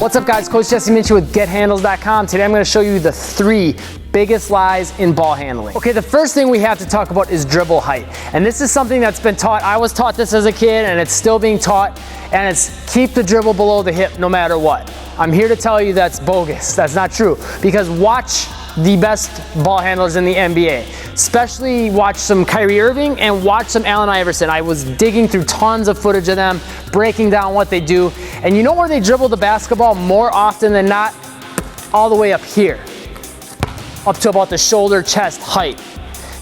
What's up guys, Coach Jesse Minchie with GetHandles.com. Today I'm going to show you the 3 biggest lies in ball handling. Okay, the first thing we have to talk about is dribble height. And this is something that's been taught. I was taught this as a kid and it's still being taught, and it's keep the dribble below the hip no matter what. I'm here to tell you that's bogus. That's not true, because watch the best ball handlers in the NBA. Especially watch some Kyrie Irving and watch some Allen Iverson. I was digging through tons of footage of them, breaking down what they do. And you know where they dribble the basketball more often than not? All the way up here, up to about the shoulder chest height.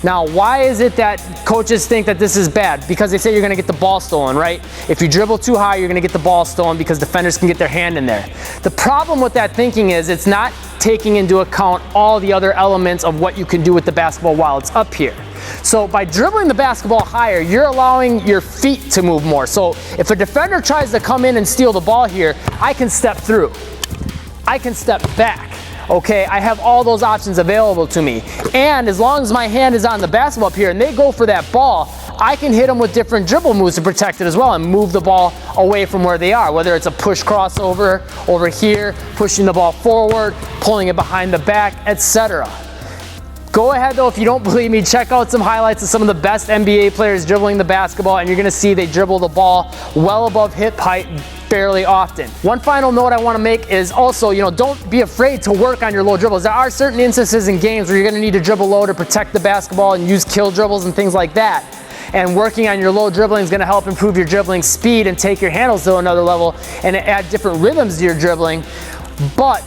Now, why is it that coaches think that this is bad? Because they say you're gonna get the ball stolen, right? If you dribble too high, you're gonna get the ball stolen because defenders can get their hand in there. The problem with that thinking is it's not taking into account all the other elements of what you can do with the basketball while it's up here. So by dribbling the basketball higher, you're allowing your feet to move more. So if a defender tries to come in and steal the ball here, I can step through. I can step back. Okay, I have all those options available to me. And as long as my hand is on the basketball up here and they go for that ball, I can hit them with different dribble moves to protect it as well and move the ball away from where they are. Whether it's a push crossover over here, pushing the ball forward, pulling it behind the back, etc. Go ahead though, if you don't believe me, check out some highlights of some of the best NBA players dribbling the basketball, and you're gonna see they dribble the ball well above hip height fairly often. One final note I want to make is also, don't be afraid to work on your low dribbles. There are certain instances in games where you're going to need to dribble low to protect the basketball and use kill dribbles and things like that. And working on your low dribbling is going to help improve your dribbling speed and take your handles to another level and add different rhythms to your dribbling. But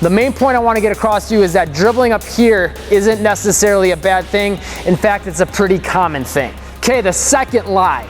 the main point I want to get across to you is that dribbling up here isn't necessarily a bad thing. In fact, it's a pretty common thing. Okay, the second lie,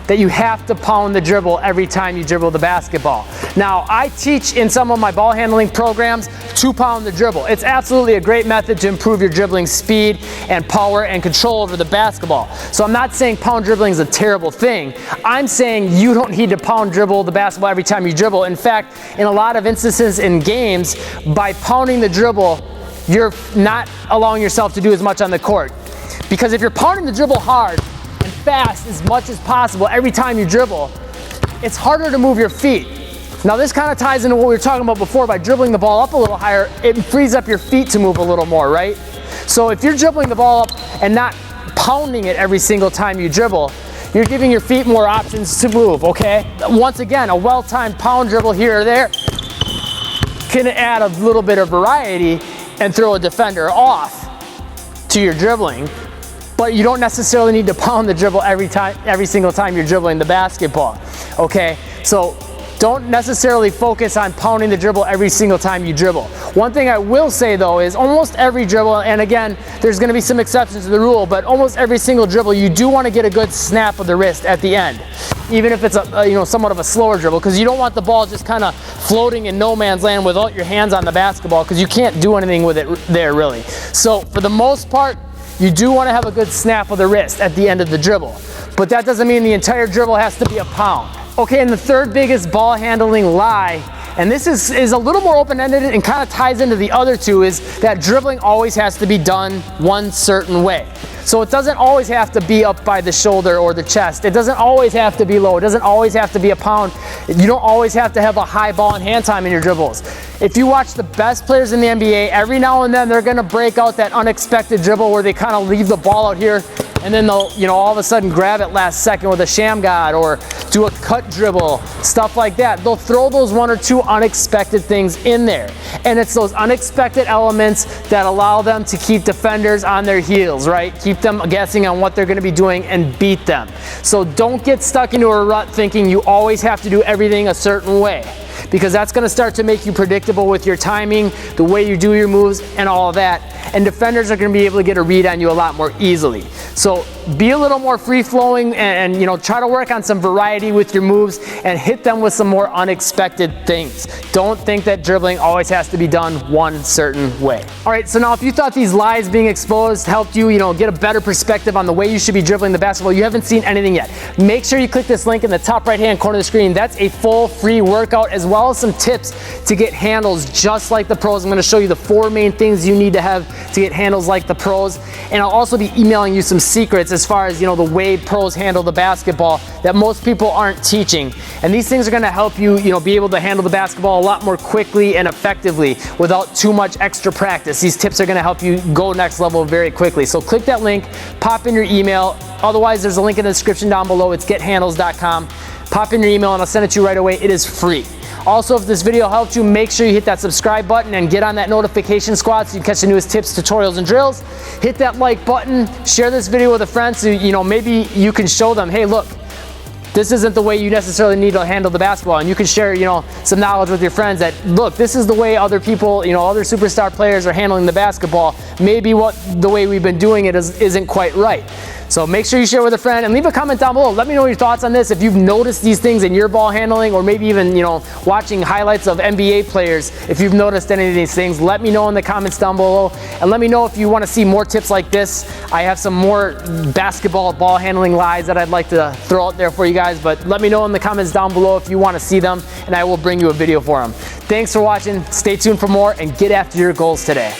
that you have to pound the dribble every time you dribble the basketball. Now, I teach in some of my ball handling programs to pound the dribble. It's absolutely a great method to improve your dribbling speed and power and control over the basketball. So I'm not saying pound dribbling is a terrible thing. I'm saying you don't need to pound dribble the basketball every time you dribble. In fact, in a lot of instances in games, by pounding the dribble, you're not allowing yourself to do as much on the court. Because if you're pounding the dribble hard, fast as much as possible every time you dribble, it's harder to move your feet. Now this kind of ties into what we were talking about before. By dribbling the ball up a little higher, it frees up your feet to move a little more, right? So if you're dribbling the ball up and not pounding it every single time you dribble, you're giving your feet more options to move, okay? Once again, a well-timed pound dribble here or there can add a little bit of variety and throw a defender off to your dribbling. But you don't necessarily need to pound the dribble every single time you're dribbling the basketball, okay? So don't necessarily focus on pounding the dribble every single time you dribble. One thing I will say though is almost every dribble, and again, there's gonna be some exceptions to the rule, but almost every single dribble, you do wanna get a good snap of the wrist at the end. Even if it's somewhat of a slower dribble, because you don't want the ball just kind of floating in no man's land without your hands on the basketball, because you can't do anything with it there really. So for the most part, you do want to have a good snap of the wrist at the end of the dribble. But that doesn't mean the entire dribble has to be a pound. Okay, and the third biggest ball handling lie, and this is a little more open-ended and kind of ties into the other two, is that dribbling always has to be done one certain way. So it doesn't always have to be up by the shoulder or the chest. It doesn't always have to be low. It doesn't always have to be a pound. You don't always have to have a high ball and hand time in your dribbles. If you watch the best players in the NBA, every now and then they're gonna break out that unexpected dribble where they kind of leave the ball out here and then they'll, all of a sudden grab it last second with a sham god or do a cut dribble, stuff like that. They'll throw those 1 or 2 unexpected things in there. And it's those unexpected elements that allow them to keep defenders on their heels, right? Keep them guessing on what they're gonna be doing and beat them. So don't get stuck into a rut thinking you always have to do everything a certain way, because that's going to start to make you predictable with your timing, the way you do your moves, and all of that. And defenders are going to be able to get a read on you a lot more easily. So be a little more free-flowing and try to work on some variety with your moves and hit them with some more unexpected things. Don't think that dribbling always has to be done one certain way. All right, so now if you thought these lies being exposed helped you, get a better perspective on the way you should be dribbling the basketball, you haven't seen anything yet. Make sure you click this link in the top right-hand corner of the screen. That's a full free workout as well as some tips to get handles just like the pros. I'm going to show you the 4 main things you need to have to get handles like the pros. And I'll also be emailing you some secrets as as far as, you know, the way pros handle the basketball that most people aren't teaching. And these things are gonna help you, you know, be able to handle the basketball a lot more quickly and effectively without too much extra practice. These tips are gonna help you go next level very quickly. So click that link, pop in your email. Otherwise, there's a link in the description down below. It's gethandles.com. Pop in your email and I'll send it to you right away. It is free. Also, if this video helped you, make sure you hit that subscribe button and get on that notification squad so you can catch the newest tips, tutorials, and drills. Hit that like button, share this video with a friend so, you know, maybe you can show them, hey, look, this isn't the way you necessarily need to handle the basketball, and you can share, you know, some knowledge with your friends that, look, this is the way other people, you know, other superstar players are handling the basketball. Maybe the way we've been doing it isn't quite right. So make sure you share with a friend and leave a comment down below. Let me know your thoughts on this. If you've noticed these things in your ball handling, or maybe even, you know, watching highlights of NBA players, if you've noticed any of these things, let me know in the comments down below. And let me know if you want to see more tips like this. I have some more basketball ball handling lies that I'd like to throw out there for you guys, but let me know in the comments down below if you want to see them, and I will bring you a video for them. Thanks for watching. Stay tuned for more and get after your goals today.